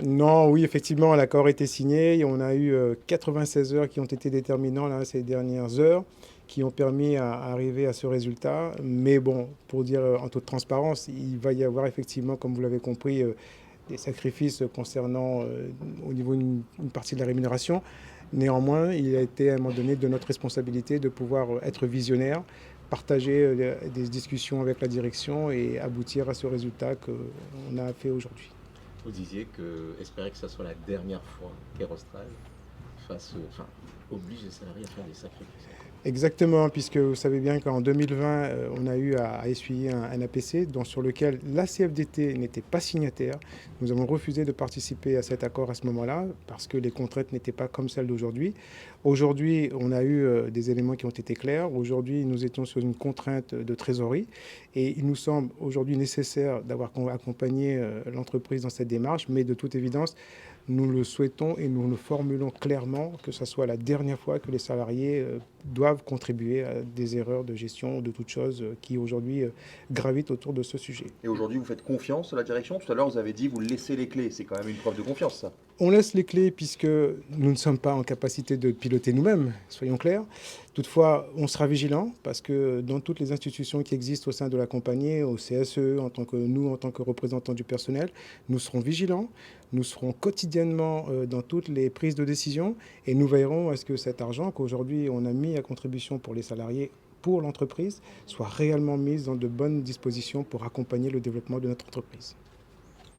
Non, oui, effectivement, l'accord a été signé. Et on a eu 96 heures qui ont été déterminants là, ces dernières heures, qui ont permis à arriver à ce résultat. Mais bon, pour dire en toute transparence, il va y avoir effectivement, comme vous l'avez compris, des sacrifices concernant au niveau une partie de la rémunération. Néanmoins, il a été à un moment donné de notre responsabilité de pouvoir être visionnaire, partager des discussions avec la direction et aboutir à ce résultat qu'on a fait aujourd'hui. Vous disiez que espérer que ça soit la dernière fois qu'Aerostral enfin, oblige les salariés à faire des sacrifices encore. Exactement, puisque vous savez bien qu'en 2020, on a eu à essuyer un APC sur lequel la CFDT n'était pas signataire. Nous avons refusé de participer à cet accord à ce moment-là parce que les contraintes n'étaient pas comme celles d'aujourd'hui. Aujourd'hui, on a eu des éléments qui ont été clairs. Aujourd'hui, nous étions sur une contrainte de trésorerie et il nous semble aujourd'hui nécessaire d'avoir accompagné l'entreprise dans cette démarche, mais de toute évidence, nous le souhaitons et nous le formulons clairement que ce soit la dernière fois que les salariés doivent contribuer à des erreurs de gestion de toutes choses qui aujourd'hui gravitent autour de ce sujet. Et aujourd'hui, vous faites confiance à la direction? Tout à l'heure, vous avez dit vous laissez les clés. C'est quand même une preuve de confiance, ça. On laisse les clés puisque nous ne sommes pas en capacité de piloter nous-mêmes, soyons clairs. Toutefois, on sera vigilant parce que dans toutes les institutions qui existent au sein de la compagnie, au CSE, en tant que nous, en tant que représentants du personnel, nous serons vigilants. Nous serons quotidiennement dans toutes les prises de décision et nous veillerons à ce que cet argent qu'aujourd'hui on a mis à contribution pour les salariés, pour l'entreprise, soit réellement mis dans de bonnes dispositions pour accompagner le développement de notre entreprise.